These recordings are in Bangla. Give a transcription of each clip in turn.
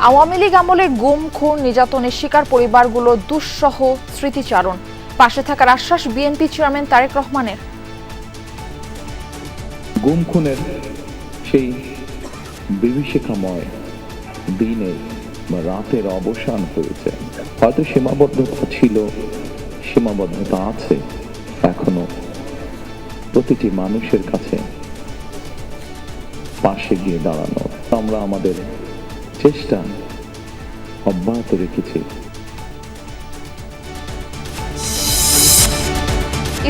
আওয়ামী লীগ আমলে গুম, খুন, নির্যাতনের শিকার পরিবারগুলো দুঃসহ স্মৃতিচারণ। পাশে থাকার আশ্বাস বিএনপি চেয়ারম্যান তারেক রহমানের। গুম খুনের সেই বিভীষিকাময় দিনের বা রাতের অবসান হয়েছে। হয়তো সীমাবদ্ধতা ছিল, সীমাবদ্ধতা আছে এখনো। প্রতিটি মানুষের কাছে পাশে গিয়ে দাঁড়ানো আমরা আমাদের চেষ্টা অব্যাহত রেখেছি।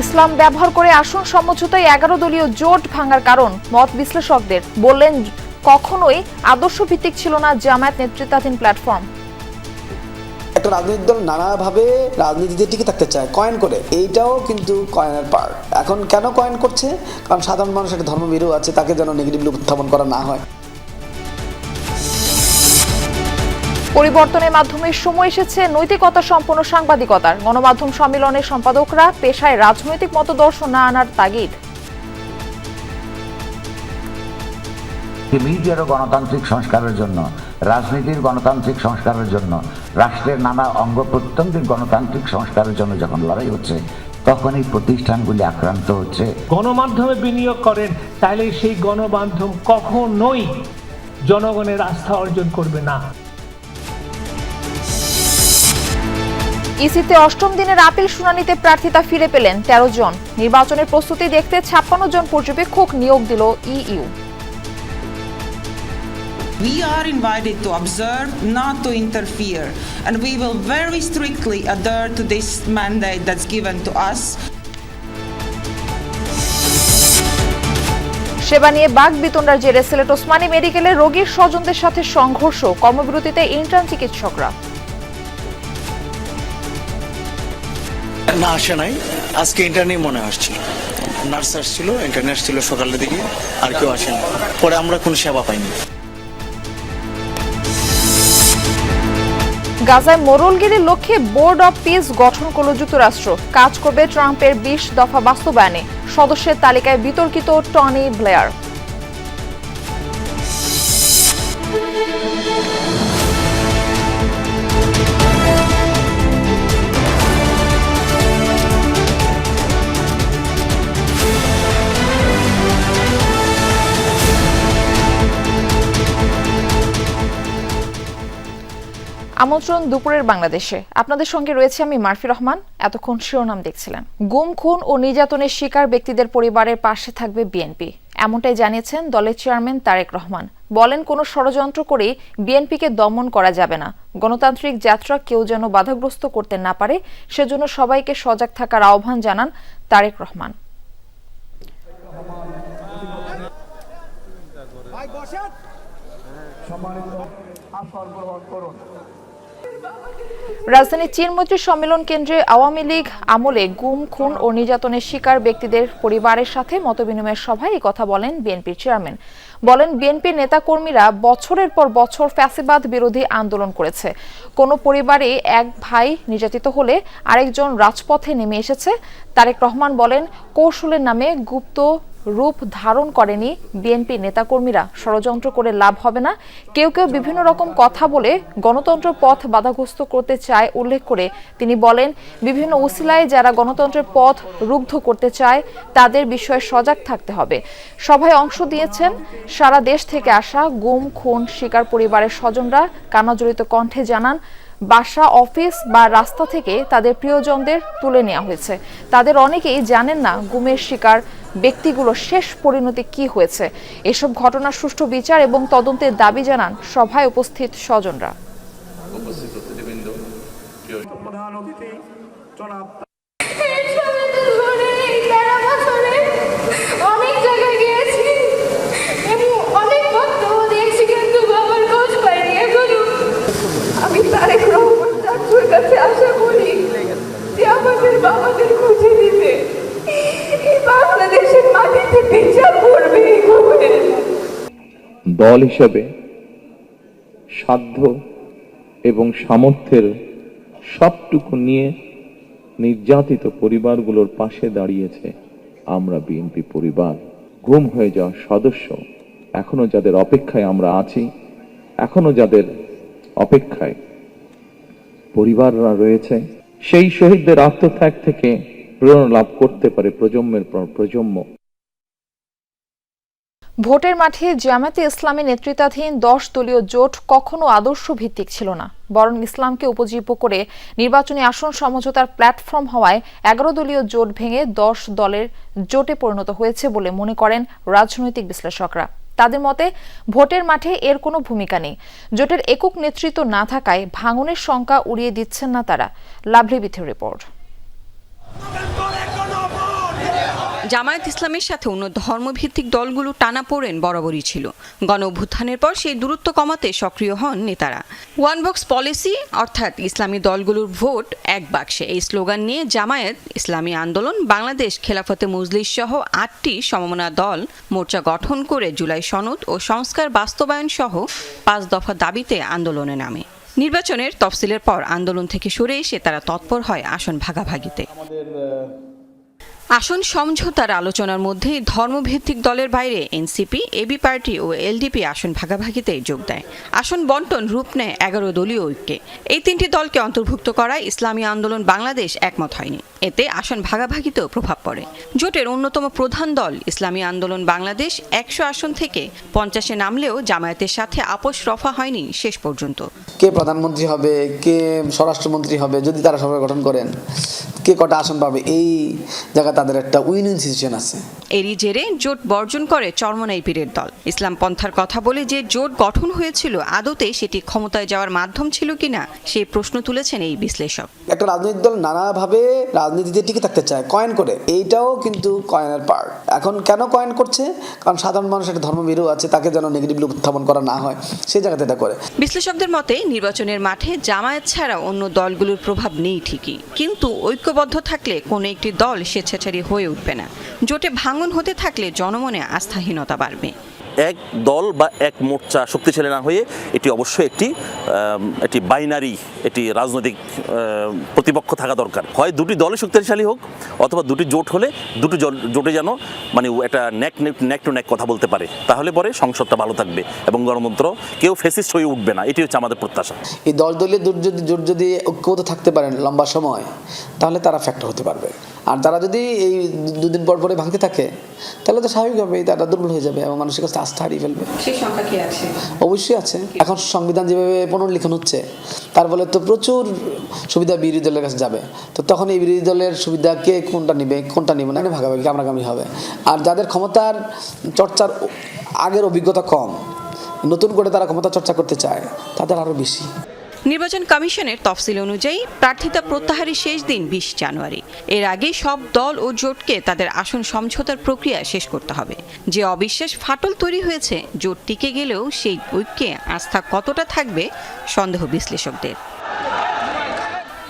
ইসলাম ব্যবহার করে আসন সমঝোতায় 11 দলীয় জোট ভাঙার কারণ মত বিশ্লেষকদের। বললেন, কখনোই আদর্শ ভিত্তিক ছিল না জামায়াত নেতৃত্বাধীন প্ল্যাটফর্ম। একটা রাজনৈতিক দল নানাভাবে রাজনীতিতে টিকে থাকতে চায় কয়েন করে, এইটাও কিন্তু কয়েনের পার্ট। এখন কেন কয়েন করছে? কারণ সাধারণ মানুষ একটা ধর্মভীরু আছে, তাকে যেন নেগেটিভলি উত্থাপন করা না হয়। পরিবর্তনের মাধ্যমে সময় এসেছে নৈতিকতা সম্পন্ন সাংবাদিকতার। গণমাধ্যম সম্মেলনের সম্পাদকরা পেশায় রাজনৈতিক মতদর্শন না আনার তাগিদ। মিডিয়ারও গণতান্ত্রিক সংস্কারের জন্য, রাজনীতির গণতান্ত্রিক সংস্কারের জন্য, রাষ্ট্রের নানা অঙ্গ প্রত্যঙ্গের গণতান্ত্রিক সংস্কারের জন্য যখন লড়াই হচ্ছে, তখন এই প্রতিষ্ঠানগুলি আক্রান্ত হচ্ছে। গণমাধ্যমে বিনিয়োগ করেন, তাহলে সেই গণমাধ্যম কখনোই জনগণের আস্থা অর্জন করবে না। ইসিতে অষ্টম দিনের আপিল শুনানিতে প্রার্থিতা ফিরে পেলেন 13 জন। নির্বাচনের প্রস্তুতি দেখতে 56 জন পর্যবেক্ষক নিয়োগ দিল EU. We are invited to observe, not to interfere, and we will very strictly adhere to this mandate that's given to us. সেবা নিয়ে বাঘ বিতণ্ডার জেরে সিলেট ওসমানী মেডিকেলে রোগীর স্বজনদের সাথে সংঘর্ষ, কর্মবিরতিতে ইন্টার্ন চিকিৎসকরা। না আসে নাই, আজকে ইন্টারনেই মনে আসছিল, নার্স আসছিল, ইন্টারনে আসছিল সকালের দিকে, আর কেউ আসেনি। পরে আমরা কোনো সেবা পাইনি। গাজায় মোড়লগিরির লক্ষ্যে বোর্ড অব পিস গঠন করল যুক্তরাষ্ট্র। কাজ করবে ট্রাম্পের 20 দফা বাস্তবায়নে। সদস্যের তালিকায় বিতর্কিত টনি ব্লেয়ার। আমন্ত্রণ দুপুরের বাংলাদেশে। আপনাদের সঙ্গে রয়েছে আমি মারফি রহমান। এতক্ষণ শিরোনাম দেখছিলেন। গুম, খুন ও নির্যাতনের শিকার ব্যক্তিদের পরিবারের পাশে থাকবে বিএনপি, এমনটাই জানিয়েছেন দলের চেয়ারম্যান তারেক রহমান। বলেন, কোনো ষড়যন্ত্র করে বিএনপিকে দমন করা যাবে না। গণতান্ত্রিক যাত্রা কেউ যেন বাধাগ্রস্ত করতে না পারে, সেজন্য সবাইকে সজাগ থাকার আহ্বান জানান তারেক রহমান। রাজধানীর চীনমৈত্রী সম্মেলন কেন্দ্রে আওয়ামী লীগ আমলে গুম, খুন ও নির্যাতনের শিকার ব্যক্তিদের পরিবারের সাথে মতবিনিময় সভায় এই কথা বলেন বিএনপির চেয়ারম্যান। বলেন, বিএনপির নেতাকর্মীরা বছরের পর বছর ফ্যাসিবাদ বিরোধী আন্দোলন করেছে। কোনো পরিবারে এক ভাই নির্যাতিত হলে আরেকজন রাজপথে নেমে এসেছে। তারেক রহমান বলেন, কৌশলের নামে গুপ্ত রূপ ধারণ করেনি বিএনপি নেতাকর্মীরা। ষড়যন্ত্র করে লাভ হবে না। কেউ কেউ বিভিন্ন রকম কথা বলে গণতন্ত্র পথ বাধাগ্রস্ত করতে চায় উল্লেখ করে তিনি বলেন, বিভিন্ন উসিলায় যারা গণতন্ত্রের পথ রুদ্ধ করতে চায় তাদের বিষয়ে সজাগ থাকতে হবে। সভায় অংশ দিয়েছেন সারা দেশ থেকে আসা গুম, খুন শিকার পরিবারের স্বজনরা। কান্নাজড়িত কণ্ঠে জানান, বাসা, অফিস বা রাস্তা থেকে তাদের প্রিয়জনদের তুলে নেওয়া হয়েছে। তাদের অনেকেই জানেন না গুমের শিকার ব্যক্তিগুলোর শেষ পরিণতি কি হয়েছে। এসব ঘটনার সুষ্ঠু বিচার এবং তদন্তের দাবি জানান সভায় উপস্থিত স্বজনরা। আমি তারেক রহমানের কাছে আশা করি যে আমাদের বাবাদের খুঁজে দিবে, এই বাংলাদেশের মাটিতে বিচার করবে। দল হিসেবে সাধ্য এবং সামর্থ্যের সবটুকু নিয়ে নির্যাতিত পরিবারগুলোর পাশে দাঁড়িয়েছে আমরা বিএনপি পরিবার। গুম হয়ে যাওয়া সদস্য এখনো যাদের অপেক্ষায় আমরা আছি, এখনো যাদের অপেক্ষায় পরিবাররা রয়েছে। সেই শহীদদের আত্মত্যাগ থেকে প্রেরণা লাভ করতে পারে প্রজন্মের পর প্রজন্ম। ভোটের মাঠে জামায়াতে ইসলামী নেতৃত্বাধীন 10 দলীয় জোট কখনো আদর্শ ভিত্তিক ছিল না, বরং ইসলামকে উপজীব্য করে নির্বাচনী আসন সমঝোতার প্ল্যাটফর্ম হওয়ায় 11 দলীয় জোট ভেঙে 10 দলের জোটে পরিণত হয়েছে বলে মনে করেন রাজনৈতিক বিশ্লেষকরা। তাদের মতে ভোটের মাঠে এর কোনো ভূমিকা নেই। জোটের একক নেতৃত্ব না থাকায় ভাঙনের শঙ্কা উড়িয়ে দিচ্ছেন না তারা। Lovely বিথের report. জামায়াত ইসলামের সাথে অন্য ধর্মভিত্তিক দলগুলো টানাপোড়েন বরাবরই ছিল। গণ অভ্যুত্থানের পর সেই দূরত্ব কমাতে সক্রিয় হন নেতারা। ওয়ান বক্স পলিসি অর্থাৎ ইসলামী দলগুলোর ভোট এক বাক্সে, এই স্লোগান নিয়ে জামায়াত ইসলামী আন্দোলন, বাংলাদেশ খেলাফতে মজলিস সহ 8টি সমমনা দল মোর্চা গঠন করে জুলাই সনদ ও সংস্কার বাস্তবায়ন সহ 5 দফা দাবিতে আন্দোলনে নামে। নির্বাচনের তফসিলের পর আন্দোলন থেকে সরে এসে তারা তৎপর হয় আসন ভাগাভাগিতে। আসন সমঝোতার আলোচনার মধ্যে ধর্মভিত্তিক দলের বাইরে এনসিপি, এবি পার্টি ও এলডিপি আসন ভাগাভাগিতে যোগ দেয়। আসন বন্টন রূপ নেয় 11 দলীয় ঐক্যে। এই 3টি দলকে অন্তর্ভুক্ত করায় ইসলামী আন্দোলন বাংলাদেশ একমত হয়নি। এতে আসন ভাগাভাগিতেও প্রভাব পড়ে। জোটের অন্যতম প্রধান দল ইসলামী আন্দোলন বাংলাদেশ 100 আসন থেকে 50-এ নামলেও জামায়াতের সাথে আপোষ রফা হয়নি শেষ পর্যন্ত। কে প্রধানমন্ত্রী হবে, কে স্বরাষ্ট্রমন্ত্রী হবে, যদি তারা সরকার গঠন করেন, কে কটা আসন পাবে, এই জায়গা তাদের একটা উইন উইন সিচুয়েশন আছে। এরই জেরে জোট বর্জন করে চরমনাই পীরের দল। ইসলাম পন্থার কথা বলে যে জোট গঠন হয়েছিল, আদতে সেটি ক্ষমতায় যাওয়ার মাধ্যম ছিল কিনা সেই প্রশ্ন তুলেছেন এই বিশ্লেষক। একটা রাজনৈতিক দল নানাভাবে রাজনীতিতে টিকে থাকতে চায় কয়েন করে, এইটাও কিন্তু কয়েনের পার্ট। এখন কেন কয়েন করছে? কারণ সাধারণ মানুষ একটা ধর্মভীরু আছে, তাকে যেন নেগেটিভলি উত্থাপন করা না হয়, সেই জায়গাতে এটা করে। বিশ্লেষকদের মতে নির্বাচনের মাঠে জামায়াত ছাড়া অন্য দলগুলোর প্রভাব নেই ঠিকই, কিন্তু ঐক্যবদ্ধ থাকলে কোনো একটি দল স্বেচ্ছাচারী হয়ে উঠবে না। জোটে ভাঙন হতে থাকলে জনমনে আস্থাহীনতা বাড়বে। এক দল বা এক মোর্চা শক্তিশালী না হয়ে এটি অবশ্যই একটি বাইনারি, এটি রাজনৈতিক প্রতিপক্ষ থাকা দরকার। হয় দুটি দলে শক্তিশালী হোক, অথবা দুটি জোট হলে দুটি জোটে যেন মানে একটা নেক টু নেক কথা বলতে পারে, তাহলে পরে সংসদটা ভালো থাকবে এবং গণতন্ত্র কেউ ফেসিস্ট হয়ে উঠবে না। এটি হচ্ছে আমাদের প্রত্যাশা। এই 10 দলীয় জোট যদি ঐক্যবদ্ধ থাকতে পারেন লম্বা সময়, তাহলে তারা ফ্যাক্টর হতে পারবে। আর তারা যদি এই 2 দিন পর পরে ভাঙতে থাকে, তাহলে তো স্বাভাবিকভাবেই তারা দুর্বল হয়ে যাবে এবং মানুষের কাছে আস্থা হারিয়ে ফেলবে। সেই সংখ্যা কি আছে? অবশ্যই আছে। এখন সংবিধান যেভাবে পুনর্লিখন হচ্ছে, তার ফলে তো প্রচুর সুবিধা বিরোধী দলের কাছে যাবে। তো তখন এই বিরোধী দলের সুবিধা কে কোনটা নিবে, কোনটা নিবে না, ভাগাভাগি কামড়াকামড়ি হবে। আর যাদের ক্ষমতার চর্চার আগের অভিজ্ঞতা কম, নতুন করে তারা ক্ষমতা চর্চা করতে চায়, তাদের আরও বেশি। নির্বাচন কমিশনের তফসিল অনুযায়ী প্রার্থিতা প্রত্যাহারের শেষ দিন 20 জানুয়ারি। এর আগে সব দল ও জোটকে তাদের আসন সমঝোতার প্রক্রিয়া শেষ করতে হবে। যে অবিশ্বাস ফাটল তৈরি হয়েছে, জোট টিকে গেলেও সেই ঐক্যে আস্থা কতটা থাকবে সন্দেহ বিশ্লেষকদের।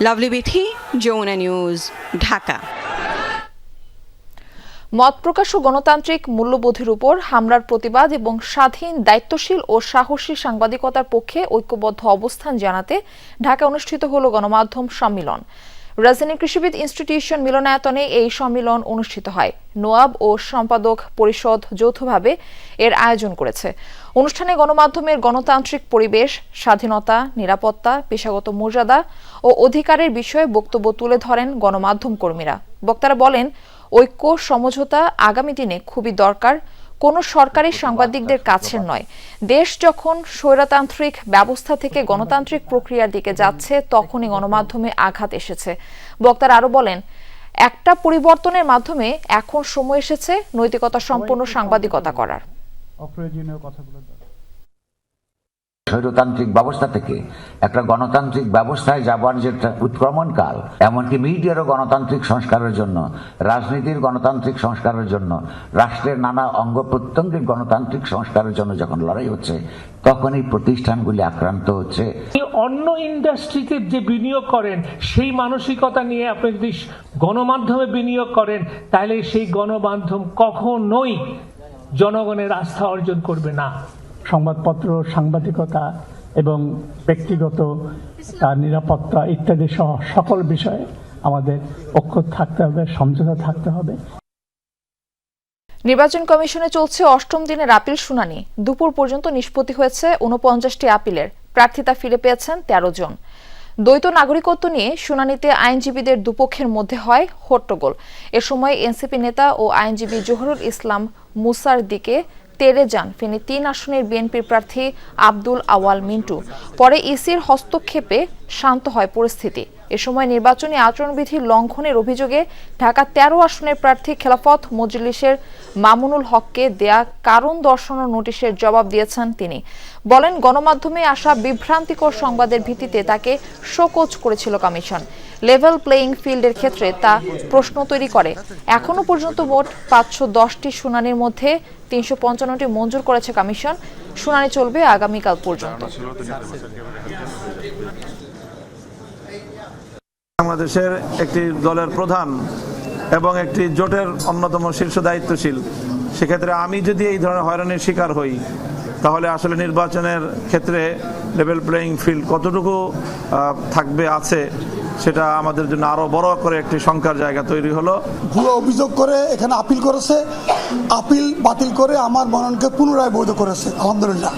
লাভলি বিথি, যমুনা নিউজ, ঢাকা। মত প্রকাশ ও গণতান্ত্রিক মূল্যবোধের উপর হামলার প্রতিবাদ এবং স্বাধীন, দায়িত্বশীল ও সাহসী সাংবাদিকতার পক্ষে ঐক্যবদ্ধ অবস্থান জানাতে ঢাকা অনুষ্ঠিত হলো গণমাধ্যম সম্মেলন। রাজধানীর কৃষিবিদ ইনস্টিটিউশন মিলনায়তনে এই সম্মেলন অনুষ্ঠিত হয়। নোয়াব ও সম্পাদক পরিষদ যৌথভাবে এর আয়োজন করেছে। অনুষ্ঠানে গণমাধ্যমের গণতান্ত্রিক পরিবেশ, স্বাধীনতা, নিরাপত্তা, পেশাগত মর্যাদা ও অধিকারের বিষয়ে বক্তব্য তুলে ধরেন গণমাধ্যম কর্মীরা। বক্তারা বলেন, ঐক্য সমঝোতা আগামী দিনে খুবই দরকার, কোনো সরকারি সাংবাদিকদের কাছের নয়। দেশ যখন স্বৈরতান্ত্রিক ব্যবস্থা থেকে গণতান্ত্রিক প্রক্রিয়ার দিকে যাচ্ছে, তখনই গণমাধ্যমে আঘাত এসেছে। বক্তারা আরো বলেন, একটা পরিবর্তনের মাধ্যমে এখন সময় এসেছে নৈতিকতা সম্পন্ন সাংবাদিকতা করার। স্বৈরতান্ত্রিক ব্যবস্থা থেকে একটা গণতান্ত্রিক ব্যবস্থায় যাবার যে উৎক্রমণকাল, এমনকি মিডিয়ারও গণতান্ত্রিক সংস্কারের জন্য, রাজনীতির গণতান্ত্রিক সংস্কারের জন্য, রাষ্ট্রের নানা অঙ্গ প্রত্যঙ্গের গণতান্ত্রিক সংস্কারের জন্য যখন লড়াই হচ্ছে, তখন এই প্রতিষ্ঠানগুলি আক্রান্ত হচ্ছে। অন্য ইন্ডাস্ট্রিতে যে বিনিয়োগ করেন, সেই মানসিকতা নিয়ে আপনি যদি গণমাধ্যমে বিনিয়োগ করেন, তাহলে সেই গণমাধ্যম কখনোই জনগণের আস্থা অর্জন করবে না। সংবাদপত্র, সাংবাদিকতা এবং ব্যক্তিগত নিরাপত্তা ইত্যাদি সহ সকল বিষয়ে আমাদের ঐক্য থাকতে হবে, সমঝোতা থাকতে হবে। নির্বাচন কমিশনে চলছে 8ম দিনের আপিল শুনানি। দুপুর পর্যন্ত নিষ্পত্তি হয়েছে 49টি আপিলের। প্রার্থিতা ফিরে পেয়েছেন 13 জন। দ্বৈত নাগরিকত্ব নিয়ে শুনানিতে আইনজীবীদের দুপক্ষের মধ্যে হয় হট্টগোল। এ সময় এনসিপি নেতা ও আইনজীবী জহুরুল ইসলাম মুসার দিকে তেড়ে যান ফেনী 3 আসনের বিএনপির প্রার্থী আব্দুল আওয়াল মিন্টু। পরে ইসির হস্তক্ষেপে শান্ত হয় পরিস্থিতি। এ সময় নির্বাচনী আচরণবিধি লঙ্ঘনের অভিযোগে ঢাকা 13 আসনের প্রার্থী খেলাফত মজলিসের মামুনুল হককে দেয়া কারণ দর্শানোর নোটিশের জবাব দিয়েছেন তিনি। বলেন, গণমাধ্যমে আসা বিভ্রান্তিকর সংবাদের ভিত্তিতে তাকে শোকজ করেছিল কমিশন। লেভেল প্লেইং ফিল্ডের ক্ষেত্রে তা প্রশ্ন তৈরি করে। এখনো পর্যন্ত মোট 510টি শুনানির মধ্যে 355টি মঞ্জুর করেছে কমিশন। শুনানি চলবে আগামীকাল পর্যন্ত। বাংলাদেশের একটি দলের প্রধান এবং একটি জোটের অন্যতম শীর্ষ দায়িত্বশীল, সেক্ষেত্রে আমি যদি এই ধরনের হয়রানির শিকার হই তাহলে আসলে নির্বাচনের ক্ষেত্রে লেভেল প্লেইং ফিল্ড কতটুকু থাকবে আছে সেটা আমাদের জন্য আরো বড় করে একটি শঙ্কার জায়গা তৈরি হলো। ভুয়া অভিযোগ করে এখানে আপিল করেছে, আপিল বাতিল করে আমার মনোনয়নকে পুনরায় বৈধ করেছে, আলহামদুলিল্লাহ।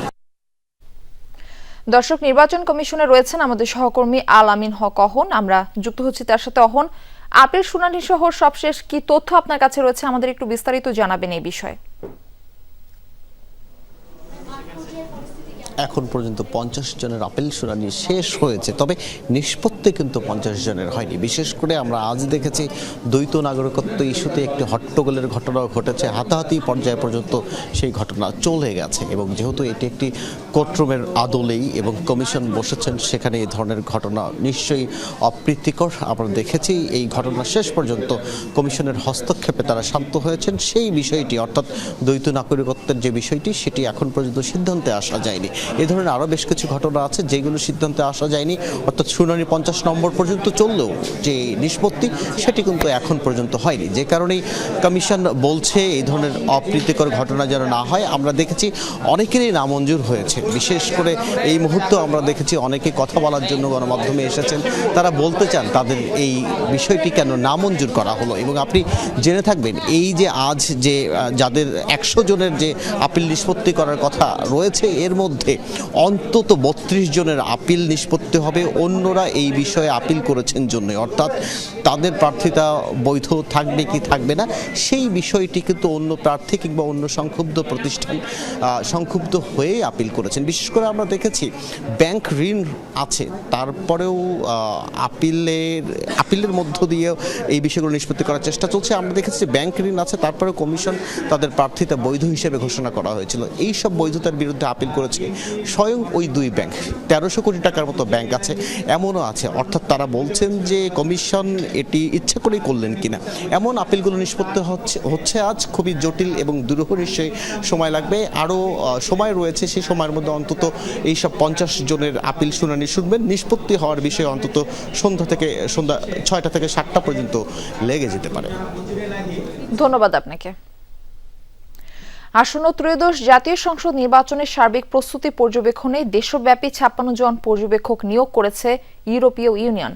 দর্শক, নির্বাচন কমিশনে রয়েছেন আমাদের সহকর্মী আল আমিন হক অহন। আমরা যুক্ত হচ্ছি তার সাথে। অহন, আপিল শুনানি সহ সবশেষ কি তথ্য আপনার কাছে রয়েছে, আমাদের একটু বিস্তারিত জানাবেন এই বিষয়ে। এখন পর্যন্ত 50 জনের আপিল শুনানি শেষ হয়েছে, তবে নিষ্পত্তি কিন্তু 50 জনের হয়নি। বিশেষ করে আমরা আজ দেখেছি দ্বৈত নাগরিকত্ব ইস্যুতে একটি হট্টগোলের ঘটনাও ঘটেছে, হাতাহাতি পর্যায়ে পর্যন্ত সেই ঘটনা চলে গেছে। এবং যেহেতু এটি একটি কোর্টরুমের আদলেই এবং কমিশন বসেছেন, সেখানে এই ধরনের ঘটনা নিশ্চয়ই অপ্রীতিকর। আমরা দেখেছি এই ঘটনা শেষ পর্যন্ত কমিশনের হস্তক্ষেপে তারা শান্ত হয়েছেন। সেই বিষয়টি অর্থাৎ দ্বৈত নাগরিকত্বের যে বিষয়টি, সেটি এখন পর্যন্ত সিদ্ধান্তে আসা যায়নি। এই ধরনের আরও বেশ কিছু ঘটনা আছে যেগুলো সিদ্ধান্তে আসা যায়নি, অর্থাৎ শুনানি 50 নম্বর পর্যন্ত চললেও যে নিষ্পত্তি সেটি কিন্তু এখন পর্যন্ত হয়নি। যে কারণেই কমিশন বলছে এই ধরনের অপ্রীতিকর ঘটনা যেন না হয়। আমরা দেখেছি অনেকেরই নামঞ্জুর হয়েছে। বিশেষ করে এই মুহূর্তে আমরা দেখেছি অনেকে কথা বলার জন্য গণমাধ্যমে এসেছেন, তারা বলতে চান তাদের এই বিষয়টি কেন নামঞ্জুর করা হলো। এবং আপনি জেনে থাকবেন এই যে আজ যে যাদের 100 জনের যে আপিল নিষ্পত্তি করার কথা রয়েছে, এর মধ্যে অন্তত 32 জনের আপিল নিষ্পত্তি হবে। অন্যরা এই বিষয়ে আপিল করেছেন জন্য, অর্থাৎ তাদের প্রার্থিতা বৈধ থাকবে কি থাকবে না সেই বিষয়টি কিন্তু অন্য প্রার্থী কিংবা অন্য সংক্ষুব্ধ প্রতিষ্ঠান সংক্ষুব্ধ হয়ে আপিল করেছেন। বিশেষ করে আমরা দেখেছি ব্যাংক ঋণ আছে, তারপরেও আপিলের মধ্য দিয়ে এই বিষয়গুলো নিষ্পত্তি করার চেষ্টা চলছে। আমরা দেখেছি ব্যাংক ঋণ আছে, তারপরেও কমিশন তাদের প্রার্থিতা বৈধ হিসেবে ঘোষণা করা হয়েছিল। এই সব বৈধতার বিরুদ্ধে আপিল করেছে স্বয়ং ওই দুই ব্যাংক। 1300 কোটি টাকার মতো ব্যাংক আছে, এমনও আছে। অর্থাৎ তারা বলছেন যে কমিশন এটি ইচ্ছা করেই করলেন কিনা। এমন আপিলগুলো নিষ্পত্তি হচ্ছে আজ। খুবই জটিল এবং দুরূহ নিশ্চয়ই সময় লাগবে। আরও সময় রয়েছে, সেই সময়ের মধ্যে অন্তত এইসব 50 জনের আপিল শুনানি শুনবেন। নিষ্পত্তি হওয়ার বিষয়ে অন্তত সন্ধ্যা 6টা থেকে 7টা পর্যন্ত লেগে যেতে পারে। ধন্যবাদ আপনাকে। আসন্ন ত্রয়োদশ জাতীয় সংসদ নির্বাচনের সার্বিক প্রস্তুতি পর্যবেক্ষণে দেশব্যাপী 56 জন পর্যবেক্ষক নিয়োগ করেছে ইউরোপীয় ইউনিয়ন।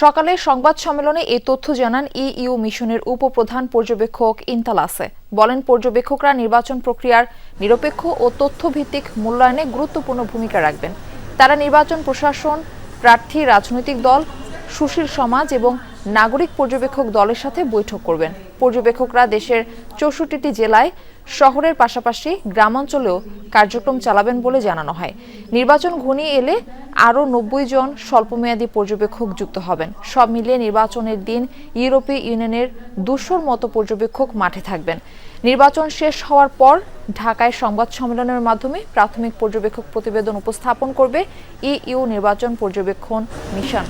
সকালে সংবাদ সম্মেলনে এই তথ্য জানান ইইউ মিশনের উপপ্রধান পর্যবেক্ষক ইন্তালাসে। বলেন, পর্যবেক্ষকরা নির্বাচন প্রক্রিয়ার নিরপেক্ষ ও তথ্যভিত্তিক মূল্যায়নে গুরুত্বপূর্ণ ভূমিকা রাখবেন। তারা নির্বাচন প্রশাসন, প্রার্থী, রাজনৈতিক দল, সুশীল সমাজ এবং নাগরিক পর্যবেক্ষক দলের সাথে বৈঠক করবেন। পর্যবেক্ষকরা দেশের 64টি জেলায়, শহরের পাশাপাশি গ্রামাঞ্চলেও কার্যক্রম চালাবেন বলে জানানো হয়। নির্বাচন ঘনিয়ে এলে আরও 90 জন স্বল্পমেয়াদী পর্যবেক্ষক যুক্ত হবেন। সব মিলিয়ে নির্বাচনের দিন ইউরোপীয় ইউনিয়নের 200-র মতো পর্যবেক্ষক মাঠে থাকবেন। নির্বাচন শেষ হওয়ার পর ঢাকায় সংবাদ সম্মেলনের মাধ্যমে প্রাথমিক পর্যবেক্ষক প্রতিবেদন উপস্থাপন করবে ইইউ নির্বাচন পর্যবেক্ষণ mission.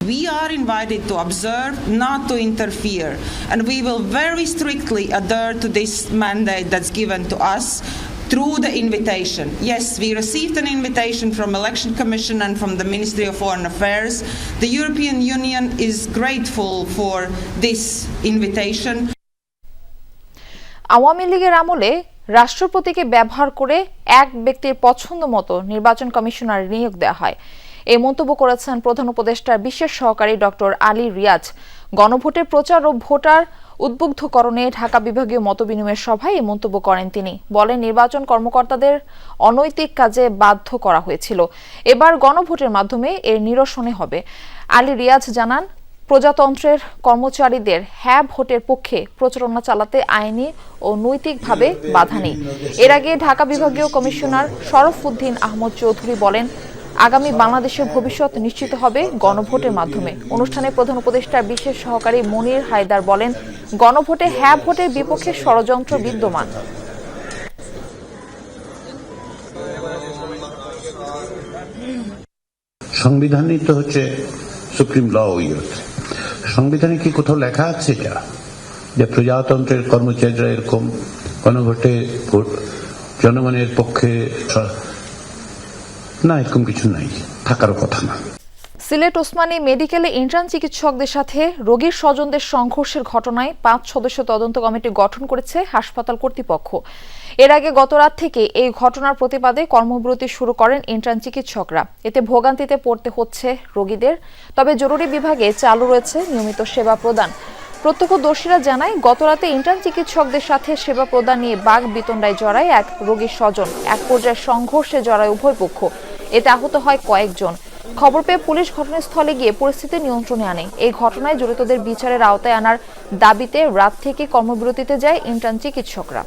We are invited to observe, not to interfere, and we will very strictly adhere to this mandate that's given to us through the invitation. Yes, we received an invitation from Election Commission and from the Ministry of Foreign Affairs. The European Union is grateful for this invitation. Awami লীগের আমলে রাষ্ট্রপতিকে ব্যবহার করে এক ব্যক্তির পছন্দ মতো নির্বাচন কমিশনার নিয়োগ দেওয়া হয়। এই মন্তব্য করেছেন প্রধান উপদেষ্টার বিশেষ সহকারী ডক্টর আলী রিয়াজ। গণভোটের প্রচার ও ভোটার উদ্বুদ্ধকরণে ঢাকা বিভাগীয় মতবিনিময় সভায় এই মন্তব্য করেন তিনি। বলেন, নির্বাচন কর্মকর্তাদের অনৈতিক কাজে বাধ্য করা হয়েছিল, এবার গণভোটের মাধ্যমে এর নিরসনে হবে। আলী রিয়াজ জানান, প্রজাতন্ত্রের কর্মচারীদের হ্যাঁ ভোটের পক্ষে প্রচারণা চালাতে আইনি ও নৈতিকভাবে বাধা নেই। এর আগে ঢাকা বিভাগীয় কমিশনার শরফউদ্দিন আহমদ চৌধুরী বলেন, আগামী বাংলাদেশের ভবিষ্যৎ নিশ্চিত হবে গণভোটের মাধ্যমে। অনুষ্ঠানে প্রধান উপদেষ্টার বিশেষ সহকারী মনির হায়দার বলেন, গণভোটে হ্যাঁ ভোটের বিপক্ষে ষড়যন্ত্র বিদ্যমান। সংবিধানই তো হচ্ছে সুপ্রিম ল। সংবিধানে কি কোথাও লেখা আছে এটা যে প্রজাতন্ত্রের কর্মচারীরা এরকম গণভোটে জনগণের পক্ষে? না, এরকম কিছু নাই, থাকারও কথা না। সিলেট ওসমানী মেডিকেলে ইন্টার্ন চিকিৎসকদের সাথে রোগীর স্বজনদের সংঘর্ষের ঘটনায় 5 সদস্য তদন্ত কমিটি গঠন করেছে হাসপাতাল কর্তৃপক্ষ। এর আগে গত রাত থেকে এই ঘটনার প্রতিবাদে কর্মবিরতি শুরু করেন ইন্টার্ন চিকিৎসকরা। এতে ভোগান্তিতে পড়তে হচ্ছে রোগীদের। তবে জরুরি বিভাগে চালু রয়েছে নিয়মিত সেবা প্রদান। প্রত্যক্ষদর্শীরা জানায়, গতরাতে ইন্টার্ন চিকিৎসকদের সাথে সেবা প্রদান নিয়ে বাক বিতণ্ডায় জড়ায় এক রোগীর স্বজন। এক পর্যায়ে সংঘর্ষে জড়ায় উভয় পক্ষ। এতে আহত হয় কয়েকজন। খবর পেয়ে পুলিশ ঘটনাস্থলে গিয়ে পরিস্থিতি নিয়ন্ত্রণে আনে। এই ঘটনায় জড়িতদের বিচারের আওতায় আনার দাবিতে রাত থেকে কর্মবিরতিতে যায় ইন্টার্ন চিকিৎসকরা।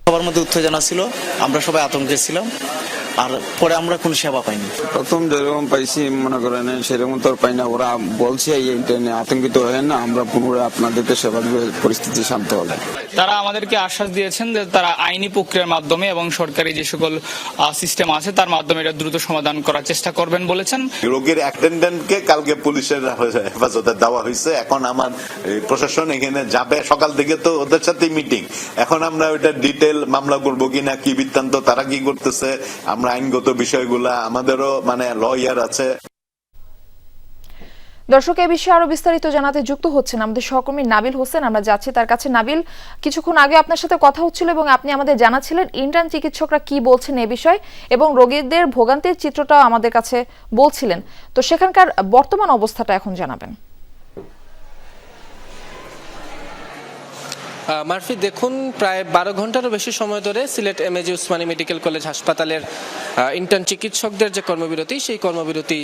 সবার মধ্যে উত্তেজনা ছিল, আমরা সবাই আতঙ্কে ছিলাম, আর পরে আমরা কোনো সেবা পাইনি। প্রথম যেরকম পাইছি মনে করেন সেরকম তো পাই না। ওরা বলছে এইটা নিয়ে আতঙ্কিত হয়ে না, আমরা পুনরায় আপনাদেরকে সেবা দেবে পরিস্থিতি শান্ত হলে। তারা আমাদেরকে আশ্বাস দিয়েছেন যে তারা আইনি প্রক্রিয়ার মাধ্যমে এবং সরকারি যে সকল সিস্টেম আছে তার মাধ্যমে এটা দ্রুত সমাধান করার চেষ্টা করবেন বলেছেন। রোগীর অ্যাটেন্ডেন্টকে কালকে পুলিশের হেফাজতে দেওয়া হয়েছে। এখন আমার প্রশাসন এখানে যাবে, সকাল থেকে তো ওদের সাথে মিটিং। এখন আমরা ওইটা ডিটেল মামলা করবো কিনা, কি বৃত্তান্ত, তারা কি করতেছে, আমরা আইনগত বিষয়গুলা, আমাদেরও লয়ার আছে। দর্শক, এই বিষয়ে আরো বিস্তারিত জানাতে যুক্ত হচ্ছেন আমাদের সহকর্মী নাবিল হোসেন। আমরা যাচ্ছি তার কাছে। নাবিল, কিছুক্ষণ আগে আপনার সাথে কথা হচ্ছিল এবং আপনি আমাদের জানাচ্ছিলেন ইন্টার্ন চিকিৎসকরা কি বলছেন এ বিষয়ে, এবং রোগীদের ভোগান্তির চিত্রটাও আমাদের কাছে বলছিলেন। তো সেখানকার বর্তমান অবস্থাটা এখন জানাবেন। মারফি, দেখুন, প্রায় 12 ঘন্টারও বেশি সময় ধরে Sylhet MAG Osmani medical college হাসপাতালের ইন্টার্ন চিকিৎসকদের যে কর্মবিরতি, সেই কর্মবিরতি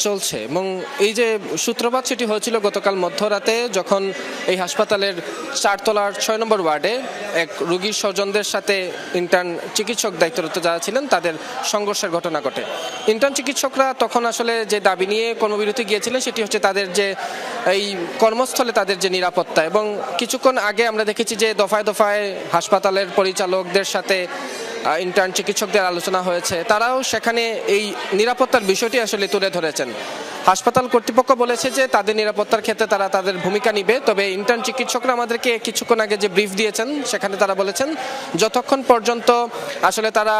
চলছে। এবং এই যে সূত্রপাত, সেটি হয়েছিল গতকাল মধ্যরাতে, যখন এই হাসপাতালের 4 তলার 6 নম্বর ওয়ার্ডে এক রোগীর স্বজনদের সাথে ইন্টার্ন চিকিৎসক দায়িত্বরত যারা ছিলেন তাদের সংঘর্ষের ঘটনা ঘটে। ইন্টার্ন চিকিৎসকরা তখন আসলে যে দাবি নিয়ে কর্মবিরতি গিয়েছিলেন সেটি হচ্ছে তাদের যে এই কর্মস্থলে তাদের যে নিরাপত্তা। এবং কিছুক্ষণ আগে আমরা দেখেছি যে দফায় দফায় হাসপাতালের পরিচালকদের সাথে ইন্টার্ন চিকিৎসকদের আলোচনা হয়েছে। তারাও সেখানে এই নিরাপত্তার বিষয়টি আসলে তুলে ধরেছেন। হাসপাতাল কর্তৃপক্ষ বলেছে যে তাদের নিরাপত্তার ক্ষেত্রে তারা তাদের ভূমিকা নিবে। তবে ইন্টার্ন চিকিৎসকরা আমাদেরকে কিছুক্ষণ আগে যে ব্রিফ দিয়েছেন সেখানে তারা বলেছেন যতক্ষণ পর্যন্ত আসলে তারা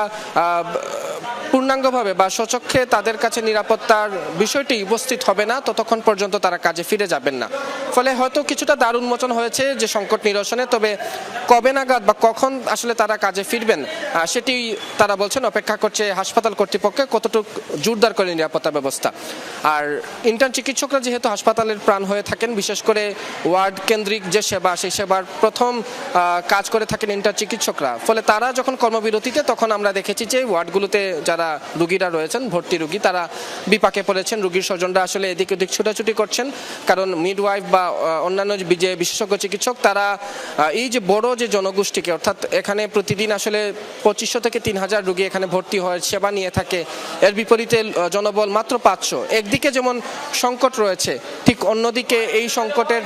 পূর্ণাঙ্গভাবে বা স্বচক্ষে তাদের কাছে নিরাপত্তার বিষয়টি উপস্থিত হবে না, ততক্ষণ পর্যন্ত তারা কাজে ফিরে যাবেন না। ফলে হয়তো কিছুটা দ্বার উন্মোচন হয়েছে যে সংকট নিরসনে, তবে কবে নাগাদ বা কখন আসলে তারা কাজে ফিরবেন সেটি তারা বলছেন অপেক্ষা করছে হাসপাতাল কর্তৃপক্ষে কতটুকু জোরদার করে নিরাপত্তা ব্যবস্থা। আর ইন্টার্ন চিকিৎসকরা যেহেতু হাসপাতালের প্রাণ হয়ে থাকেন, বিশেষ করে ওয়ার্ড কেন্দ্রিক যে সেবা, সেই সেবার প্রথম কাজ করে থাকেন ইন্টার্ন চিকিৎসকরা। ফলে তারা যখন কর্মবিরতিতে, তখন আমরা দেখেছি যে ওয়ার্ডগুলোতে যারা রোগীরা রয়েছেন, ভর্তি রোগী, তারা বিপাকে পড়েছেন। রোগীর স্বজনরা আসলে এদিক ওদিক ছুটাছুটি করছেন, কারণ মিডওয়াইফ বা অন্যান্য যে বিশেষজ্ঞ চিকিৎসক তারা এই যে বড় যে জনগোষ্ঠীকে, অর্থাৎ এখানে প্রতিদিন আসলে 2500 থেকে 3000 রোগী এখানে ভর্তি হয়, সেবা নিয়ে থাকে। এর বিপরীতে জনবল মাত্র 500। একদিকে যেমন সংকট রয়েছে, ঠিক অন্যদিকে এই সংকটের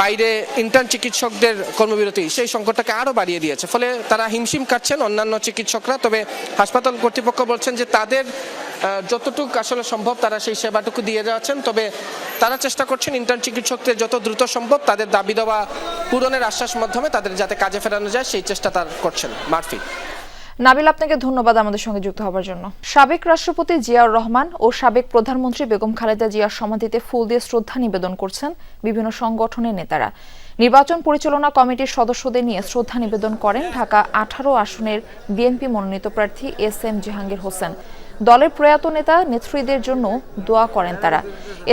বাইরে ইন্টার্ন চিকিৎসকদের কর্মবিরতি সেই সংকটটাকে আরও বাড়িয়ে দিয়েছে। ফলে তারা হিমশিম কাটছেন অন্যান্য চিকিৎসকরা। তবে হাসপাতাল কর্তৃপক্ষ বলছেন যে তাদের যতটুকু আসলে সম্ভব তারা সেই সেবাটুকু দিয়ে যাচ্ছেন। তবে তারা চেষ্টা করছেন ইন্টার্ন চিকিৎসকদের যত দ্রুত সম্ভব তাদের দাবি দেওয়া পূরণের আশ্বাস মাধ্যমে তাদের যাতে কাজে ফেরানো যায় সেই চেষ্টা তারা করছেন। মারফি। নাবিল, আপনাকে ধন্যবাদ আমাদের সঙ্গে যুক্ত হওয়ার জন্য। সাবেক রাষ্ট্রপতি জিয়াউর রহমান ও সাবেক প্রধানমন্ত্রী বেগম খালেদা জিয়ার সমাধিতে ফুল দিয়ে শ্রদ্ধা নিবেদন করছেন বিভিন্ন সংগঠনের নেতারা। নির্বাচন পরিচালনা কমিটির সদস্যদের নিয়ে শ্রদ্ধা নিবেদন করেন ঢাকা 18 আসনের বিএনপি মনোনীত প্রার্থী এস এম জাহাঙ্গীর হোসেন। দলের প্রয়াত নেতা নেত্রীদের জন্য দোয়া করেন তারা।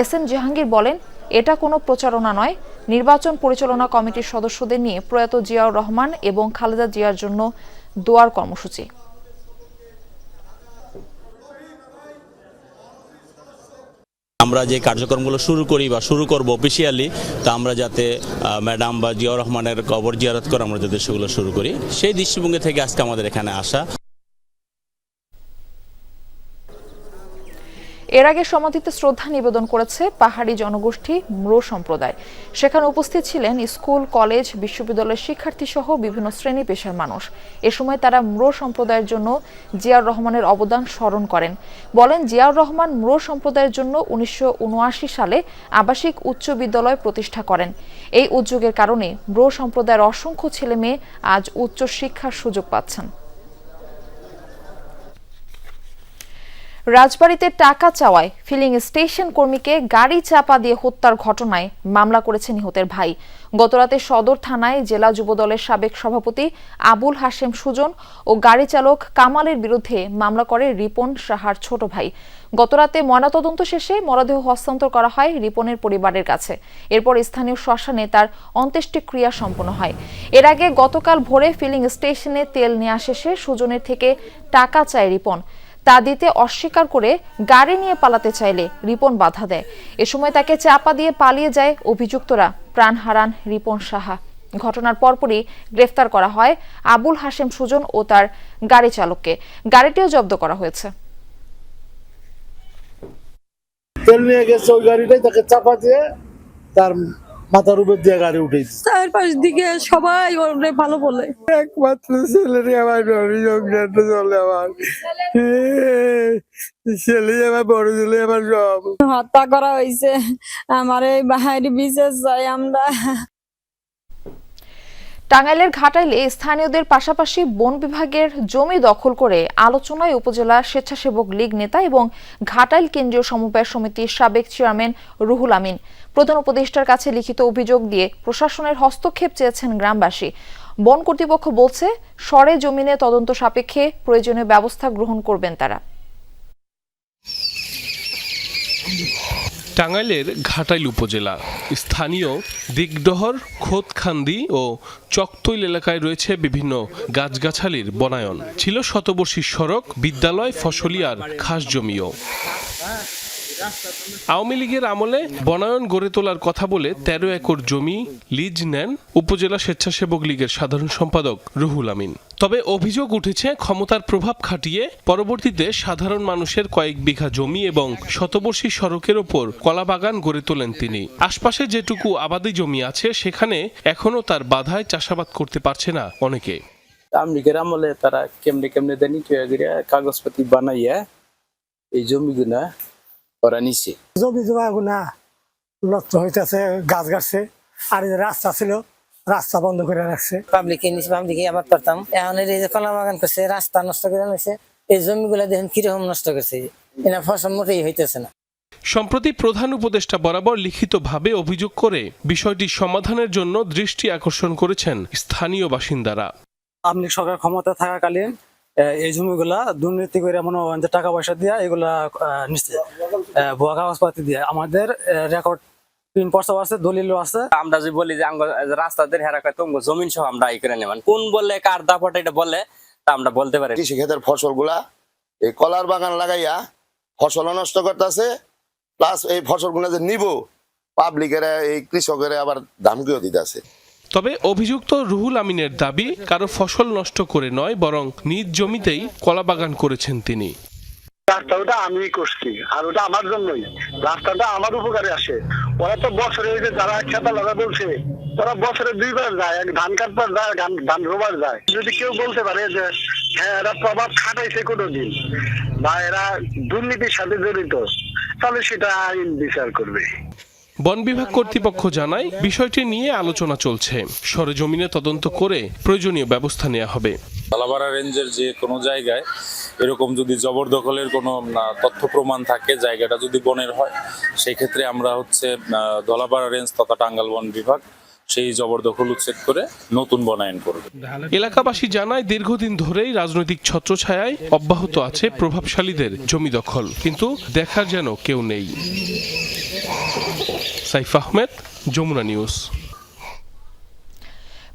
এস এম জাহাঙ্গীর বলেন, এটা কোনো প্রচারণা নয়, নির্বাচন পরিচালনা কমিটির সদস্যদের নিয়ে প্রয়াত জিয়াউর রহমান এবং খালেদা জিয়ার জন্য দোয়ার কর্মসূচি। আমরা যে কার্যক্রমগুলো শুরু করি বা শুরু করব অফিসিয়ালি, তা আমরা যাতে ম্যাডাম বা জিয়াউর রহমানের কবর জিয়ারত করে আমরা যাতে সেগুলো শুরু করি, সেই দৃষ্টিভঙ্গি থেকে আজকে আমাদের এখানে আসা। এর আগে সমাধিতে শ্রদ্ধা নিবেদন করেছে পাহাড়ি জনগোষ্ঠী ম্রো সম্প্রদায়। সেখানে উপস্থিত ছিলেন স্কুল, কলেজ, বিশ্ববিদ্যালয়ের শিক্ষার্থী সহ বিভিন্ন শ্রেণী পেশার মানুষ। এ সময় তারা ম্রো সম্প্রদায়ের জন্য জিয়াউর রহমানের অবদান স্মরণ করেন। বলেন, জিয়াউর রহমান ম্রো সম্প্রদায়ের জন্য 1979 সালে আবাসিক উচ্চ বিদ্যালয় প্রতিষ্ঠা করেন। এই উদ্যোগের কারণে ম্রো সম্প্রদায়ের অসংখ্য ছেলে মেয়ে আজ উচ্চ শিক্ষার সুযোগ পাচ্ছেন। রাজবাড়ীতে টাকা চাওয়ায় ফিলিং স্টেশন কর্মীকে গাড়ি চাপা দিয়ে হত্যার ঘটনায় মামলা করেছে নিহতের ভাই। গতরাতে সদর থানায় জেলা যুবদলের সাবেক সভাপতি আবুল হাশেম সুজন ও গাড়ি চালক কামালের বিরুদ্ধে মামলা করে রিপন সাহার ছোট ভাই। গতরাতে ময়নাতদন্ত শেষে মরদেহ হস্তান্তর করা হয় রিপনের পরিবারের কাছে। এরপর স্থানীয় শ্মশানে তার অন্ত্যেষ্টিক্রিয়া সম্পন্ন হয়। এর আগে গতকাল ভোরে ফিলিং স্টেশনে তেল নেওয়া শেষে সুজনের থেকে টাকা চায় রিপন। তা দিতে অস্বীকার করে গাড়ি নিয়ে পালাতে চাইলে রিপন বাধা দেয়। এ সময় তাকে চাপা দিয়ে পালিয়ে যায় অভিযুক্তরা। প্রাণ হারান রিপন সাহা। ঘটনার পরপরই গ্রেফতার করা হয় আবুল হাশেম সুজন ও তার গাড়ি চালককে। গাড়িটিও জব্দ করা হয়েছে। তেল নিয়ে গেছে ওই গাড়িটাই, তাকে চাপা দিয়ে তার মাথার উপর দিয়ে গাড়ি উঠেছে। চারপাশ দিকে সবাই ওরে ভালো বলে, একমাত্র ছেলে আমার চলে, আমার ছেলে আমার বড় ছেলে আমার সব হত্যা করা হয়েছে। আমার এই বাহির বিশেষ চাই আমরা। টাঙ্গাইলের ঘাটাইলে স্থানীয়দের পাশাপাশি বন বিভাগের জমি দখল করে আলোচনায় উপজেলা স্বেচ্ছাসেবক লীগ নেতা এবং ঘাটাইল কেন্দ্রীয় সমবায় সমিতির সাবেক চেয়ারম্যান রুহুল আমিন প্রধান উপদেষ্টার কাছে লিখিত অভিযোগ দিয়ে প্রশাসনের হস্তক্ষেপ চেয়েছেন গ্রামবাসী। বন কর্তৃপক্ষ বলছে, সরে জমিনে তদন্ত সাপেক্ষে প্রয়োজনীয় ব্যবস্থা গ্রহণ করবেন তারা। টাঙ্গাইলের ঘাটাইল উপজেলা স্থানীয় দিগডহর, খোদখান্দি ও চকতৈল এলাকায় রয়েছে বিভিন্ন গাছগাছালির বনায়ন। ছিল শতবর্ষী সড়ক, বিদ্যালয়, ফসলি আর খাস জমিও। আওয়ামী লীগের আমলে বনায়ন গড়ে তোলার কথা বলে 13 একর জমি লিজ নেন উপজেলা স্বেচ্ছাসেবক লীগের সাধারণ সম্পাদক রুহুল আমিন। তবে অভিযোগ উঠেছে, ক্ষমতার প্রভাব খাটিয়ে পরবর্তীতে সাধারণ মানুষের কয়েক বিঘা জমি এবং শতবর্ষী সড়কের ওপর কলাবাগান গড়ে তোলেন তিনি। আশপাশে যেটুকু আবাদি জমি আছে সেখানে এখনো তার বাধায় চাষাবাদ করতে পারছে না অনেকে। আমলিগের আমলে তারা কেমনে দেনি কাগজপাতি বানাইয়া এই জমিগুলা ওরা নিছে। জমি জমাগুনা নষ্ট হইতেছে, গাছ গাছছে, আর রাস্তা ছিল রাস্তা বন্ধ করে রাখছে। পাবলিকে নিচে পাবলিকে আবাদ করতাম, এখন এই যে কলা বাগান করছে, রাস্তা নষ্ট করে নিছে। এই জমিগুলা দেখেন কিরকম নষ্ট করছে, এনা ফসল মোটেই হইতেছে না। সম্প্রতি প্রধান উপদেষ্টা বরাবর লিখিতভাবে অভিযোগ করে বিষয়টি সমাধানের জন্য দৃষ্টি আকর্ষণ করেছেন স্থানীয় বাসিন্দারা। আপনি সরকার ক্ষমতা থাকাকালীন এই জমিগুলা দুর্নীতি করে মনে হয় টাকা পয়সা দিয়ে এগুলা নিচ্ছে, ভুয়া কাগজপাতি দিয়ে। আমাদের রেকর্ড আছে, দলিল আছে। আমরা যদি বলি যে রাস্তাদের হেরা জমিন সহ আমরা করে নেবেন, কোন বলে কার দাপট এটা বলে তা আমরা বলতে পারি। কৃষি ক্ষেতের ফসলগুলা এই কলার বাগান লাগাইয়া ফসল নষ্ট করতেছে, প্লাস এই ফসলগুলা যে নিব পাবলিকেরা, এই কৃষকেরা আবার দামকেও দিতেছে। তবে অভিযুক্ত রুহুল আমিনের দাবি, কারো ফসল নষ্ট করে নয়, বরং নিজ জমিতেই কলাবাগান করেছেন তিনি। রাস্তাটা আমি করছি, আর ওটা আমার জন্যই, রাস্তাটা আমার উপকারে আসে। ওরা তো বছরে যারা একসাথে লাগা বলছে, ওরা বছরে 2 বার যায়, এক ধান কাটবার যায়, ধান রোবার যায়। যদি কেউ বলতে পারে যে হ্যাঁ এরা প্রভাব খাটাইছে কোনোদিন বা এরা দুর্নীতির সাথে জড়িত, তাহলে সেটা আইন বিচার করবে। বন বিভাগ কর্তৃপক্ষ জানায়, বিষয়টি নিয়ে আলোচনা চলছে। সরেজমিনে তদন্ত করে প্রয়োজনীয় ব্যবস্থা নেওয়া হবে। ধলাপাড়া রেঞ্জের যে কোনো জায়গায় এরকম যদি জবরদখলের কোনো তথ্য প্রমাণ থাকে, জায়গাটা যদি বনের হয়, সেই ক্ষেত্রে আমরা ধলাপাড়া রেঞ্জ তথা টাঙ্গাইল বন বিভাগ সেই জবরদখল উচ্ছেদ করে নতুন বনায়ন করবে। এলাকাবাসী জানায় দীর্ঘদিন ধরেই রাজনৈতিক ছত্রছায়ায় অব্যাহত আছে প্রভাবশালীদের জমি দখল, কিন্তু দেখার যেন কেউ নেই। সাইফ আহমেদ, যমুনা নিউজ।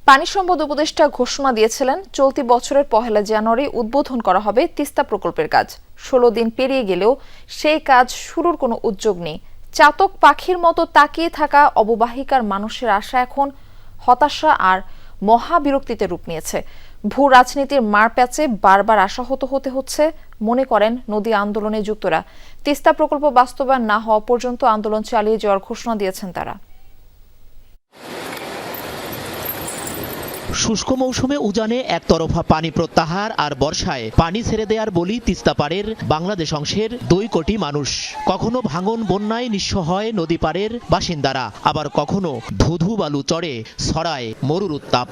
পানি সম্পদ উপদেষ্টা ঘোষণা দিয়েছিলেন চলতি বছরের 1 জানুয়ারি উদ্বোধন করা হবে তিস্তা প্রকল্পের কাজ। 16 দিন পেরিয়ে গেলেও সেই কাজ শুরুর কোনো উদ্যোগ নেই। চাতক পাখির মতো তাকিয়ে থাকা অববাহিকার মানুষের আশা এখন হতাশা আর মহাবিরক্তিতে রূপ নিয়েছে। ভূ রাজনীতির মারপ্যাচে বারবার আশাহত হতে হচ্ছে, মনে করেন নদী আন্দোলনে যুক্তরা। তিস্তা প্রকল্প বাস্তবায়ন না হওয়া পর্যন্ত আন্দোলন চালিয়ে যাওয়ার ঘোষণা দিয়েছেন তারা। শুষ্ক মৌসুমে উজানে একতরফা পানি প্রত্যাহার আর বর্ষায় পানি ছেড়ে দেওয়ার বলি তিস্তা পাড়ের বাংলাদেশ অংশের 2 কোটি মানুষ। কখনো ভাঙন বন্যায় নিঃস্ব হয় নদী পাড়ের বাসিন্দারা, আবার কখনো ধুধু বালু চড়ে ছড়ায় মরুর উত্তাপ।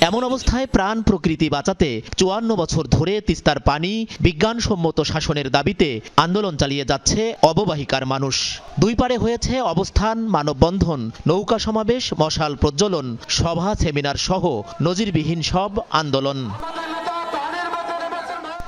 এমন অবস্থায় প্রাণ প্রকৃতি বাঁচাতে 54 বছর ধরে তিস্তার পানি বিজ্ঞানসম্মত শাসনের দাবিতে আন্দোলন চালিয়ে যাচ্ছে অববাহিকার মানুষ। 2 পারে হয়েছে অবস্থান, মানববন্ধন, নৌকা সমাবেশ, মশাল প্রজ্বলন, সভা, সেমিনার সহ নজিরবিহীন সব আন্দোলন।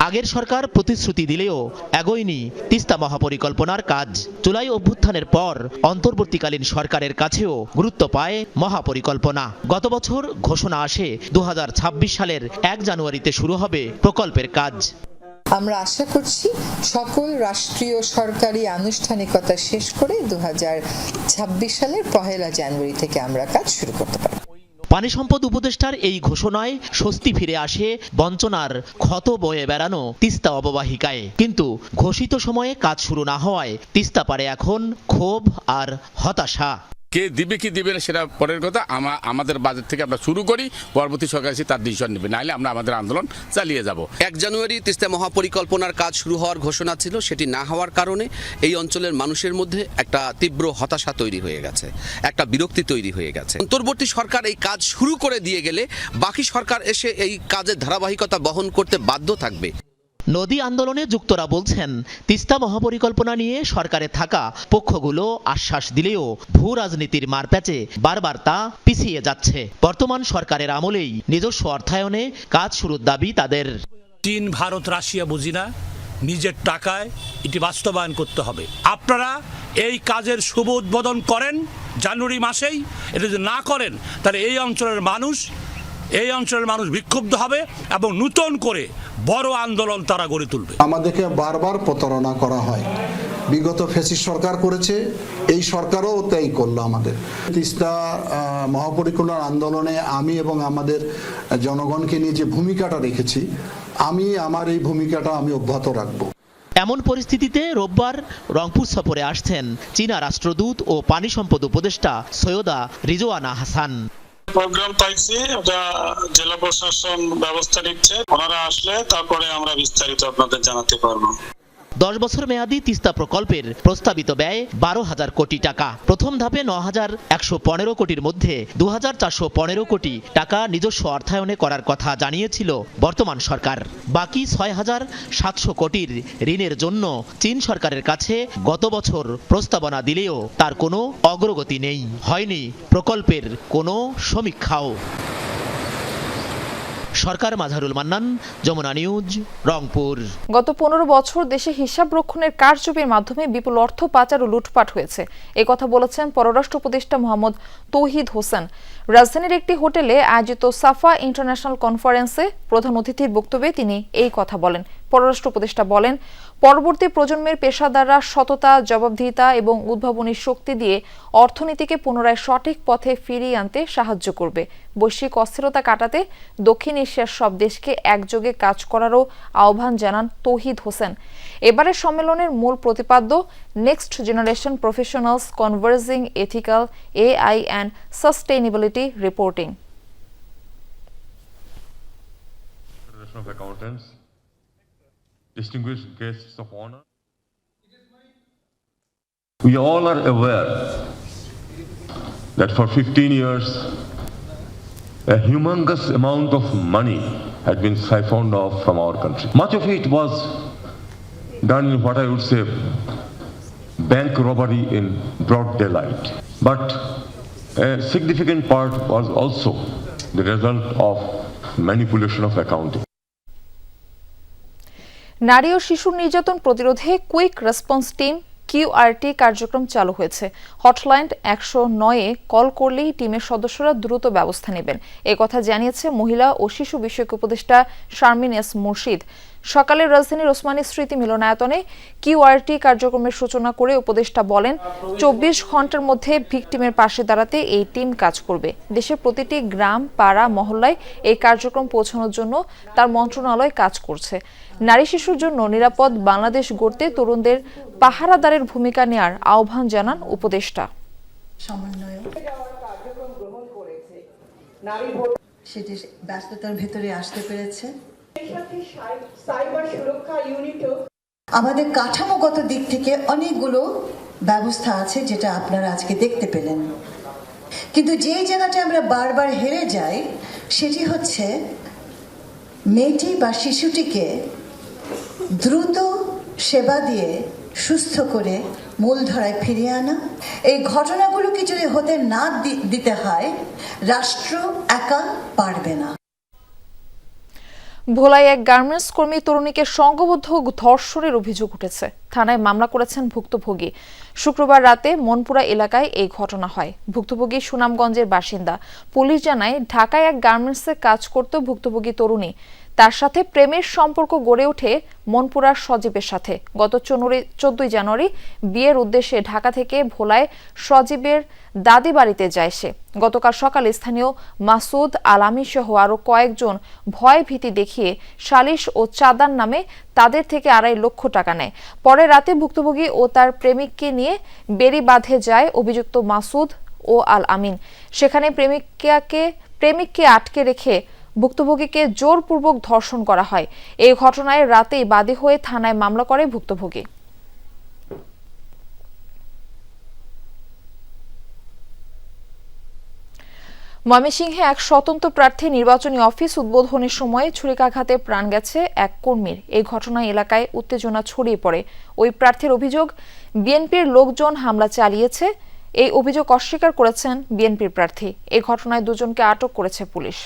আগের সরকার প্রতিশ্রুতি দিলেও এগোয়নি তিস্তা মহাপরিকল্পনার কাজ। জুলাই অভ্যুত্থানের পর অন্তর্বর্তীকালীন সরকারের কাছেও গুরুত্ব পায় মহাপরিকল্পনা। গত বছর ঘোষণা আসে 2026 সালের 1 জানুয়ারিতে শুরু হবে প্রকল্পের কাজ। আমরা আশা করছি সকল রাষ্ট্রীয় সরকারি আনুষ্ঠানিকতা শেষ করে 2026 সালের 1 জানুয়ারি থেকে আমরা কাজ শুরু করতে পারব। পানি সম্পদ উপদেষ্টার এই ঘোষণায় স্বস্তি ফিরে আসে বঞ্চনার ক্ষত বয়ে বেড়ানো তিস্তা অববাহিকায়। কিন্তু ঘোষিত সময়ে কাজ শুরু না হওয়ায় তিস্তা পারে এখন ক্ষোভ আর হতাশা। কে দিবে কি দিবে না সেটা পরের কথা। আমাদের বাজেট থেকে আমরা শুরু করি, পরবর্তী সরকার এসে তার ডিসিশন নেবে, নাহলে আমরা আমাদের আন্দোলন চালিয়ে যাব। 1 জানুয়ারি তিস্তা মহাপরিকল্পনার কাজ শুরু হওয়ার ঘোষণা ছিল, সেটি না হওয়ার কারণে এই অঞ্চলের মানুষের মধ্যে একটা তীব্র হতাশা তৈরি হয়ে গেছে, একটা বিরক্তি তৈরি হয়ে গেছে। অন্তর্বর্তী সরকার এই কাজ শুরু করে দিয়ে গেলে বাকি সরকার এসে এই কাজের ধারাবাহিকতা বহন করতে বাধ্য থাকবে। নদী আন্দোলনে যুক্তরা বলছেন, তিস্তা মহাপরিকল্পনা নিয়ে সরকারে থাকা পক্ষগুলো আশ্বাস দিলেও ভূ রাজনীতির মারপ্যাচে বারবার তা পিছিয়ে যাচ্ছে। বর্তমান সরকারের আমলেই নিজস্ব অর্থায়নে কাজ শুরুর দাবি তাদের। চীন, ভারত, রাশিয়া বুঝি না, নিজের টাকায় এটি বাস্তবায়ন করতে হবে। আপনারা এই কাজের শুভ উদ্বোধন করেন জানুয়ারি মাসেই। এটা যদি না করেন তাহলে এই অঞ্চলের মানুষ বিক্ষুব্ধ হবে এবং নতুন করে বড় আন্দোলন তারা গড়ে তুলবে। আমাদেরকে বারবার প্রতারণা করা হয়, বিগত ফ্যাসিস্ট সরকার করেছে, এই সরকারও তাই করলো আমাদের। তিস্তা মহাপরিকল্পনা আন্দোলনে আমি এবং আমাদের জনগণকে নিয়ে যে ভূমিকাটা রেখেছি, আমার এই ভূমিকাটা আমি অব্যাহত রাখবো। এমন পরিস্থিতিতে রোববার রংপুর সফরে আসছেন চীনা রাষ্ট্রদূত ও পানি সম্পদ উপদেষ্টা সৈয়দা রিজওয়ানা হাসান। প্রোগ্রাম পাইছি, ওটা জেলা প্রশাসন ব্যবস্থা নিচ্ছে। ওনারা আসলে তারপরে আমরা বিস্তারিত আপনাদের জানাতে পারবো। 10 বছর মেয়াদী তিস্তা প্রকল্পের প্রস্তাবিত ব্যয় 12,000 কোটি টাকা। প্রথম ধাপে 9,115 কোটির মধ্যে 2,415 কোটি টাকা নিজস্ব অর্থায়নে করার কথা জানিয়েছিল বর্তমান সরকার। বাকি 6,700 কোটির ঋণের জন্য চীন সরকারের কাছে গত বছর প্রস্তাবনা দিলেও তার কোনো অগ্রগতি নেই, হয়নি প্রকল্পের কোনো সমীক্ষাও। সরকার মাঝারুল মান্নান, যমুনা নিউজ, রংপুর। গত 15 বছর দেশে হিসাব রক্ষণের কারচুপির মাধ্যমে বিপুল অর্থ পাচার ও লুটপাট হয়েছে, এই কথা বলেছেন পররাষ্ট্র উপদেষ্টা মোহাম্মদ তৌহিদ হোসেন। রাজধানীর একটি হোটেলে আয়োজিত সাফা ইন্টারন্যাশনাল কনফারেন্সে প্রধান অতিথির বক্তব্যে তিনি এই কথা বলেন। পররাষ্ট্র উপদেষ্টা বলেন, পরবর্তী প্রজন্মের পেশাদাররা সততা, জবাবদিহিতা এবং উদ্ভাবনী শক্তি দিয়ে অর্থনীতিকে পুনরায় সঠিক পথে ফিরিয়ে আনতে সাহায্য করবে। বৈশ্বিক অস্থিরতা কাটাতে দক্ষিণ এশিয়ার সব দেশকে একযোগে কাজ করারও আহ্বান জানান তৌহিদ হোসেন। এবারের সম্মেলনের মূল প্রতিপাদ্য next generation professionals converging ethical AI and sustainability reporting. Distinguished guests of honor, we all are aware that for 15 years a humongous amount of money had been siphoned off from our country. Much of it was done in what I would say bank robbery in broad daylight. But A significant part was also the result of manipulation of accounting. নারী ও শিশু নির্যাতন প্রতিরোধে কুইক রেসপন্স টিম QRT কার্যক্রম চালু হয়েছে। হটলাইন 109-এ কল করলেই টিমের সদস্যরা দ্রুত ব্যবস্থা নেবেন, কথা জানিয়েছে মহিলা ও শিশু বিষয়ক উপদেষ্টা শারমিন এস মুর্শিদ। সকালে রাজধানীর ওসমানী স্মৃতি মিলনায়তনে QRT কার্যক্রমের সূচনা করে উপদেষ্টা বলেন, 24 ঘন্টার মধ্যে ভিকটিমের পাশে দাঁড়াতে এই টিম কাজ করবে। দেশের প্রতিটি গ্রাম, পাড়া, মহল্লায় এই কার্যক্রম পৌঁছানোর জন্য তার মন্ত্রণালয় কাজ করছে। নারী শিশুর জন্য নিরাপদ বাংলাদেশ গড়তে তরুণদের পাহারাদারের ভূমিকা নেয়ার আহ্বান জানান উপদেষ্টা। সেটি ব্যস্ততার ভেতরে আসতে পেরেছে। আমাদের কাঠামোগত দিক থেকে অনেকগুলো ব্যবস্থা আছে যেটা আপনারা আজকে দেখতে পেলেন, কিন্তু যেই জায়গাটা আমরা বারবার হেরে যাই সেটি হচ্ছে মেয়েটি বা শিশুটিকে দ্রুত সেবা দিয়ে সুস্থ করে মূলধারায় ফিরিয়ে আনা। এই ঘটনাগুলোকে যদি হতে না দিতে হয়, রাষ্ট্র একা পারবে না। ভোলায় এক গার্মেন্টস কর্মী তরুণীকে সংঘবদ্ধ ধর্ষণের অভিযোগ উঠেছে। থানায় মামলা করেছেন ভুক্তভোগী। শুক্রবার রাতে মনপুরা এলাকায় এই ঘটনা হয়। ভুক্তভোগী সুনামগঞ্জের বাসিন্দা। পুলিশ জানায়, ঢাকায় এক গার্মেন্টসে কাজ করত ভুক্তভোগী তরুণী। তার সাথে প্রেমের সম্পর্ক গড়ে ওঠে মনপুরার সজীবের সাথে। গত 14 জানুয়ারি বিয়ের উদ্দেশ্যে ঢাকা থেকে ভোলায় সজীবের দাদি বাড়িতে যায় সে। গতকাল সকালে স্থানীয় মাসুদ আলামী সহ আরো কয়েকজন ভয় ভীতি দেখিয়ে সালিশ ও চাঁদার নামে তাদের থেকে 2.5 লক্ষ টাকা নেয়। পরে রাতে ভুক্তভোগী ও তার প্রেমিককে নিয়ে বেড়িবাঁধে যায় অভিযুক্ত মাসুদ ও আল আমিন। সেখানে প্রেমিককে আটকে রেখে ভুক্তভোগীকে জোরপূর্বক ধর্ষণ করা হয়। এই ঘটনায় রাতেই বাদী হয়ে থানায় মামলা করে ভুক্তভোগী। ময়মনসিংহে এক স্বতন্ত্র প্রার্থী নির্বাচনী অফিস উদ্বোধনের সময় ছুরিকাঘাতে প্রাণ গেছে এক কর্মীর। এই ঘটনায় এলাকায় উত্তেজনা ছড়িয়ে পড়ে। ওই প্রার্থীর অভিযোগ, বিএনপির লোকজন হামলা চালিয়েছে। এই অভিযোগ অস্বীকার করেছেন বিএনপির প্রার্থী। এই ঘটনায় 2 জনকে আটক করেছে পুলিশ।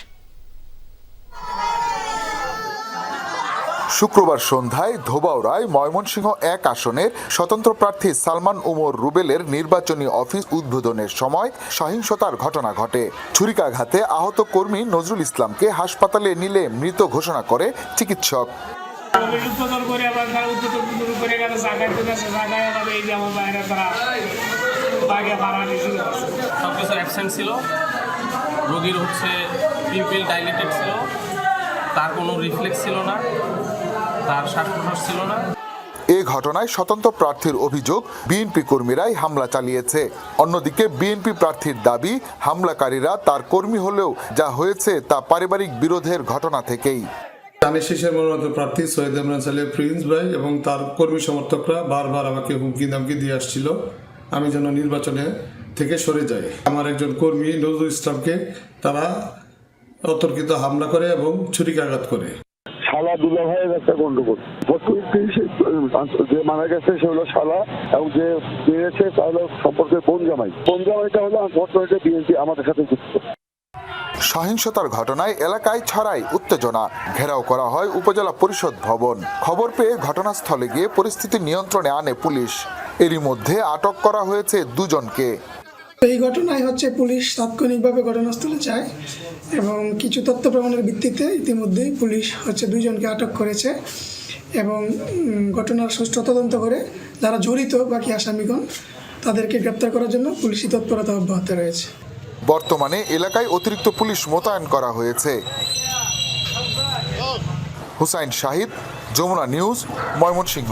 শুক্রবার সন্ধ্যায় ধোবাউড়ায় ময়মনসিংহ 1 আসনের স্বতন্ত্র প্রার্থী সালমান ওমর রুবেলের নির্বাচনী অফিস উদ্বোধনের সময় সহিংসতার ঘটনা ঘটে। ছুরিকাঘাতে আহত কর্মী নজরুল ইসলামকে হাসপাতালে নিলে মৃত ঘোষণা করে চিকিৎসক। রোগীর পিম্পল ডাইলেটেড ছিল, তার কোনো রিফ্লেক্স ছিল না, তার শ্বাস-প্রশ্বাস ছিল না। এই ঘটনায় স্বতন্ত্র প্রার্থীর অভিযোগ, বিএনপি কর্মীরাই হামলা চালিয়েছে। অন্যদিকে বিএনপি প্রার্থীর দাবি, হামলাকারীরা তার কর্মী হলেও যা হয়েছে তা পারিবারিক বিরোধের ঘটনা থেকেই। ধানের শীষের মনোনীত প্রার্থী সৈয়দ ইমরান সালেহ প্রিন্স ভাই এবং তার কর্মী সমর্থকরা বারবার আমাকে হুমকি ধামকি দিয়ে আসছিল আমি যেন নির্বাচনে থেকে সরে যাই। আমার একজন কর্মী নজরুল ইসলামকে তারা অতর্কিত হামলা করে এবং ছুরিকাঘাত করে। শালা দুলা ভাইয়ের একটা গন্ডগোল, যে মারা গেছে সে হলো শালা এবং যে পেয়েছে তা হলো সম্পর্কে বোন জামাইটা হলো আনফরচুনেটলি বিএনপি আমাদের সাথে যুক্ত। সহিংসতার ঘটনায় এলাকায় ছড়ায় উত্তেজনা। ঘেরাও করা হয় উপজেলা পরিষদ ভবন। খবর পেয়ে ঘটনাস্থলে গিয়ে পরিস্থিতি নিয়ন্ত্রণে আনে পুলিশ। এরই মধ্যে আটক করা হয়েছে 2 জনকে। এই ঘটনায় পুলিশ তাৎক্ষণিকভাবে ঘটনাস্থলে যায় এবং কিছু তথ্য প্রমাণের ভিত্তিতে ইতিমধ্যেই পুলিশ 2 জনকে আটক করেছে এবং ঘটনার সুষ্ঠু তদন্ত করে যারা জড়িত বাকি আসামিগণ তাদেরকে গ্রেপ্তার করার জন্য পুলিশি তৎপরতা অব্যাহত রয়েছে। বর্তমানে এলাকায় অতিরিক্ত পুলিশ মোতায়েন করা হয়েছে। হুসাইন শাহিদ, যমুনা নিউজ, ময়মনসিংহ।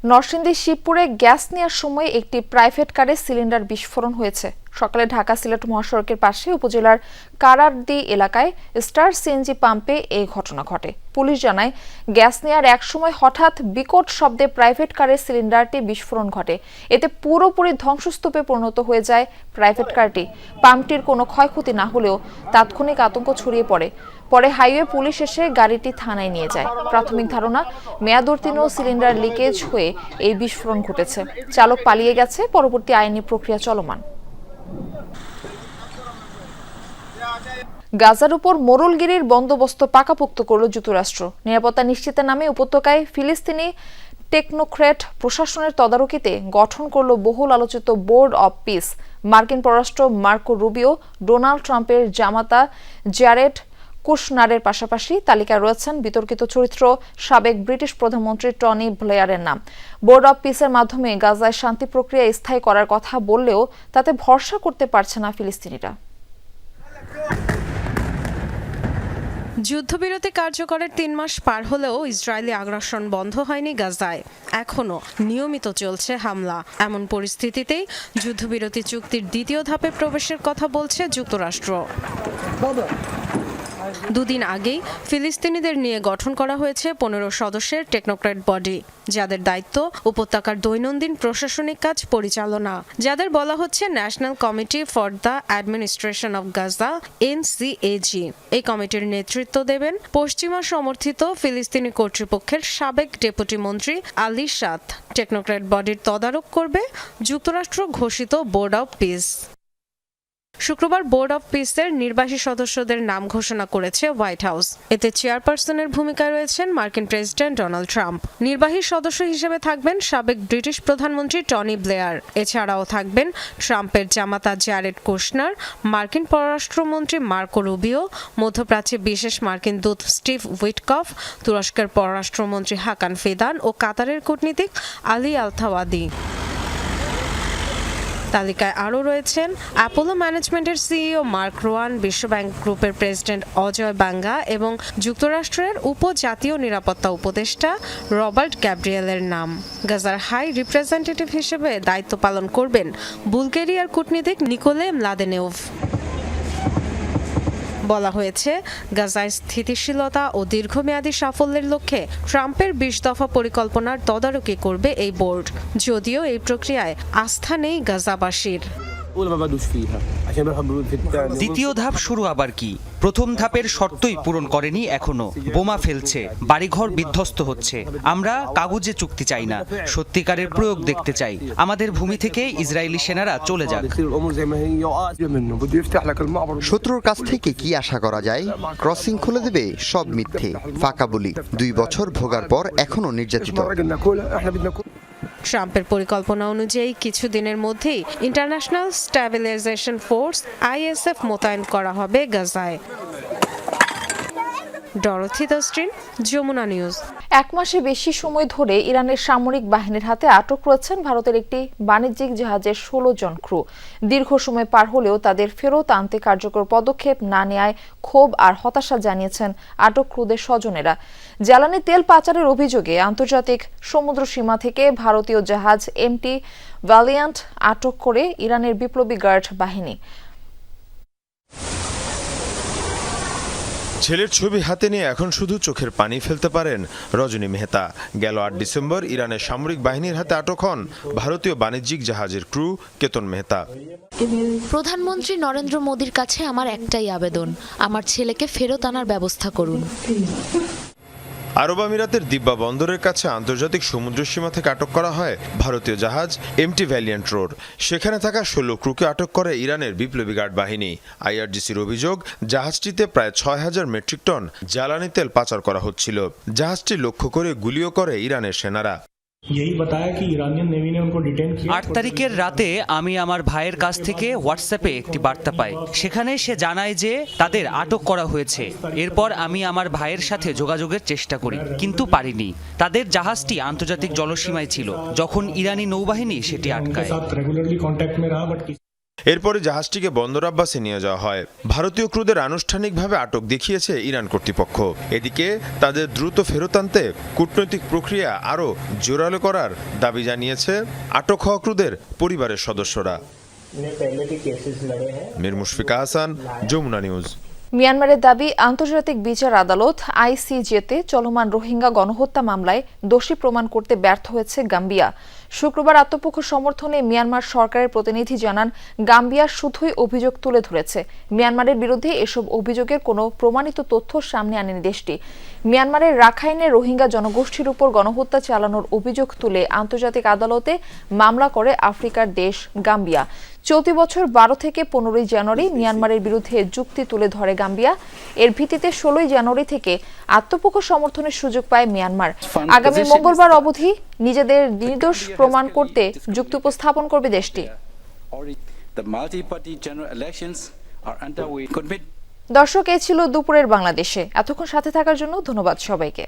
নরসিংদীর শিবপুরে গ্যাস নেওয়ার সময় একটি প্রাইভেট কারে সিলিন্ডার বিস্ফোরণ হয়েছে। সকালে ঢাকা সিলেট মহাসড়কের পাশে উপজেলার কারারদি এলাকায় স্টার সিএনজি পাম্পে এই ঘটনা ঘটে। পুলিশ জানায়, গ্যাস নেয়ার এক সময় হঠাৎ বিকট শব্দে প্রাইভেট কারের সিলিন্ডারটি বিস্ফোরণ ঘটে। এতে পুরোপুরি ধ্বংসস্তূপে পরিণত হয়ে যায় প্রাইভেট কারটি। পাম্পটির কোনো ক্ষয়ক্ষতি না হলেও তাৎক্ষণিক আতঙ্ক ছড়িয়ে পড়ে। পরে হাইওয়ে পুলিশ এসে গাড়িটি থানায় নিয়ে যায়। প্রাথমিক ধারণা, মেয়াদোত্তীর্ণ সিলিন্ডার লিকেজ হয়ে এই বিস্ফোরণ ঘটেছে। চালক পালিয়ে গেছে, পরবর্তী আইনি প্রক্রিয়া চলমান। গাজার উপর মোড়লগিরির বন্দোবস্ত পাকাপোক্ত করল যুক্তরাষ্ট্র। নিরাপত্তা নিশ্চিতের নামে উপত্যকায় ফিলিস্তিনি টেকনোক্র্যাট প্রশাসনের তদারকিতে গঠন করল বহুল আলোচিত বোর্ড অব পিস। মার্কিন পররাষ্ট্র মার্কো রুবিও, ডোনাল্ড ট্রাম্পের জামাতা জ্যারেড কুশনারের পাশাপাশি তালিকায় রয়েছেন বিতর্কিত চরিত্র সাবেক ব্রিটিশ প্রধানমন্ত্রী টনি ব্লেয়ারের নাম। বোর্ড অব পিসের মাধ্যমে গাজায় শান্তি প্রক্রিয়া স্থায়ী করার কথা বললেও তাতে ভরসা করতে পারছে না ফিলিস্তিনিরা। যুদ্ধবিরতি কার্যকরের ৩ মাস পার হলেও ইসরায়েলি আগ্রাসন বন্ধ হয়নি গাজায়। এখনও নিয়মিত চলছে হামলা। এমন পরিস্থিতিতেই যুদ্ধবিরতি চুক্তির দ্বিতীয় ধাপে প্রবেশের কথা বলছে যুক্তরাষ্ট্র। দুদিন আগেই ফিলিস্তিনিদের নিয়ে গঠন করা হয়েছে ১৫ সদস্যের টেকনোক্র্যাট বডি, যাদের দায়িত্ব উপত্যকার দৈনন্দিন প্রশাসনিক কাজ পরিচালনা, যাদের বলা হচ্ছে national committee for the administration of Gaza NCAG। এই কমিটির নেতৃত্ব দেবেন পশ্চিমা সমর্থিত ফিলিস্তিনি কর্তৃপক্ষের সাবেক ডেপুটি মন্ত্রী আলী সাদ। টেকনোক্র্যাট বডির তদারক করবে যুক্তরাষ্ট্র ঘোষিত বোর্ড অব পিস। শুক্রবার বোর্ড অব পিসের নির্বাহী সদস্যদের নাম ঘোষণা করেছে হোয়াইট হাউস। এতে চেয়ারপারসনের ভূমিকায় রয়েছেন মার্কিন প্রেসিডেন্ট ডোনাল্ড ট্রাম্প। নির্বাহী সদস্য হিসেবে থাকবেন সাবেক ব্রিটিশ প্রধানমন্ত্রী টনি ব্লেয়ার। এছাড়াও থাকবেন ট্রাম্পের জামাতা জ্যারেড কুশনার, মার্কিন পররাষ্ট্রমন্ত্রী মার্কো রুবিও, মধ্যপ্রাচ্যে বিশেষ মার্কিন দূত স্টিভ উইটকফ, তুরস্কের পররাষ্ট্রমন্ত্রী হাকান ফিদান ও কাতারের কূটনীতিক আলী আলথাওয়াদি। তালিকায় আরও রয়েছেন অ্যাপোলো ম্যানেজমেন্টের সিইও মার্ক রোয়ান, বিশ্বব্যাংক গ্রুপের প্রেসিডেন্ট অজয় বাঙ্গা এবং যুক্তরাষ্ট্রের উপজাতীয় নিরাপত্তা উপদেষ্টা রবার্ট গ্যাব্রিয়েলের নাম। গাজার হাই রিপ্রেজেন্টেটিভ হিসেবে দায়িত্ব পালন করবেন বুলগেরিয়ার কূটনীতিক নিকোলে মলাদেনেভ। বলা হয়েছে, গাজায় স্থিতিশীলতা ও দীর্ঘমেয়াদী সাফল্যের লক্ষ্যে ট্রাম্পের ২০ দফা পরিকল্পনার তদারকি করবে এই বোর্ড। যদিও এই প্রক্রিয়ায় আস্থা নেই গাজাবাসীর। দ্বিতীয় ধাপ শুরু আবার কি? প্রথম ধাপের শর্তই পূরণ করেনি এখনো। বোমা ফেলছে, বাড়িঘর বিধ্বস্ত হচ্ছে। আমরা কাগজে চুক্তি চাই না, সত্যিকারের প্রয়োগ দেখতে চাই। আমাদের ভূমি থেকে ইসরায়েলি সেনারা চলে যাক। শত্রুর কাছ থেকে কি আশা করা যায়? ক্রসিং খুলে দেবে সব মিথ্যে, ফাঁকা বলি। 2 বছর ভোগার পর এখনো নির্যাতিত। ট্রাম্পের পরিকল্পনা অনুযায়ী কিছুদিনের মধ্যেই ইন্টারন্যাশনাল স্ট্যাবিলাইজেশন ফোর্স ISF মোতায়েন করা হবে গাজায়। Dorothy দস্ট্রিন, Jamuna news. 1 মাসে বেশি সময় ধরে ইরানের সামরিক বাহিনীর হাতে আটক রয়েছেন ভারতের একটি বাণিজ্যিক জাহাজের 16 জন ক্রু। দীর্ঘ সময় পার হলেও তাদের ফেরত আনতে কার্যকর পদক্ষেপ না নেয়ায় ক্ষোভ আর হতাশা জানিয়েছেন আটক ক্রুদের স্বজনেরা। জ্বালানি তেল পাচারের অভিযোগে আন্তর্জাতিক সমুদ্র সীমা থেকে ভারতীয় জাহাজ MT ভ্যালিয়ান্ট আটক করে ইরানের বিপ্লবী গার্ড বাহিনী। ছেলের ছবি হাতে নিয়ে এখন শুধু চোখের পানি ফেলতে পারেন রজনী মেহতা। গেল 8 ডিসেম্বর ইরানের সামরিক বাহিনীর হাতে আটক হন ভারতীয় বাণিজ্যিক জাহাজের ক্রু কেতন মেহতা। প্রধানমন্ত্রী নরেন্দ্র মোদীর কাছে আমার একটাই আবেদন, আমার ছেলেকে ফেরত আনার ব্যবস্থা করুন। আরব আমিরাতের দিব্যা বন্দরের কাছে আন্তর্জাতিক সমুদ্র সীমা থেকে আটক করা হয় ভারতীয় জাহাজ MT ভ্যালিয়ান্ট রোড। সেখানে থাকা 16 ক্রুকে আটক করে ইরানের বিপ্লবী গার্ড বাহিনী। IRGCর অভিযোগ, জাহাজটিতে প্রায় 6000 মেট্রিক টন জ্বালানি তেল পাচার করা হচ্ছিল। জাহাজটি লক্ষ্য করে গুলিও করে ইরানের সেনারা। 8 তারিখের রাতে আমি আমার ভাইয়ের কাছ থেকে হোয়াটসঅ্যাপে একটি বার্তা পাই। সেখানে সে জানায় যে তাদের আটক করা হয়েছে। এরপর আমি আমার ভাইয়ের সাথে যোগাযোগের চেষ্টা করি, কিন্তু পারিনি। তাদের জাহাজটি আন্তর্জাতিক জলসীমায় ছিল যখন ইরানি নৌবাহিনী সেটি আটকায়। এরপরে জাহাজটিকে বন্দর আব্বাসে নিয়ে যাওয়া হয়। ভারতীয় ক্রুদের আনুষ্ঠানিকভাবে আটক দেখিয়েছে ইরান কর্তৃপক্ষ। এদিকে তাদের দ্রুত ফেরত আনতে কূটনৈতিক প্রক্রিয়া আরও জোরালো করার দাবি জানিয়েছে আটক হওয়া ক্রুদের পরিবারের সদস্যরা। মীর মুশফিকা হাসান, যমুনা নিউজ। মিয়ানমারের দাবি আন্তর্জাতিক বিচার আদালত আইসিজেতে চলমান রোহিঙ্গা গণহত্যা মামলায় দোষী প্রমাণ করতে ব্যর্থ হয়েছে গাম্বিয়া। শুক্রবার আত্মপক্ষ সমর্থনে মিয়ানমার সরকারের প্রতিনিধি জানান, গাম্বিয়া শুধুই অভিযোগ তুলে ধরেছে। মিয়ানমারের বিরুদ্ধে এসব অভিযোগের কোনো প্রমাণিত তথ্য সামনে আনেনি দেশটি। মিয়ানমারের রাখাইনে রোহিঙ্গা জনগোষ্ঠীর উপর গণহত্যা চালানোর অভিযোগ তুলে আন্তর্জাতিক আদালতে মামলা করে আফ্রিকার দেশ গাম্বিয়া। চলতি বছর 12 থেকে 15 জানুয়ারি মিয়ানমারের বিরুদ্ধে যুক্তি তুলে ধরে গাম্বিয়া। এর ভিত্তিতে 16 জানুয়ারি থেকে আত্মপক্ষ সমর্থনের সুযোগ পায় মিয়ানমার। আগামী মঙ্গলবার অবধি নিজেদের নির্দোষ প্রমাণ করতে যুক্তি উপস্থাপন করবে দেশটি। দর্শক, এ ছিল দুপুরের বাংলাদেশে। এতক্ষণ সাথে থাকার জন্য ধন্যবাদ সবাইকে।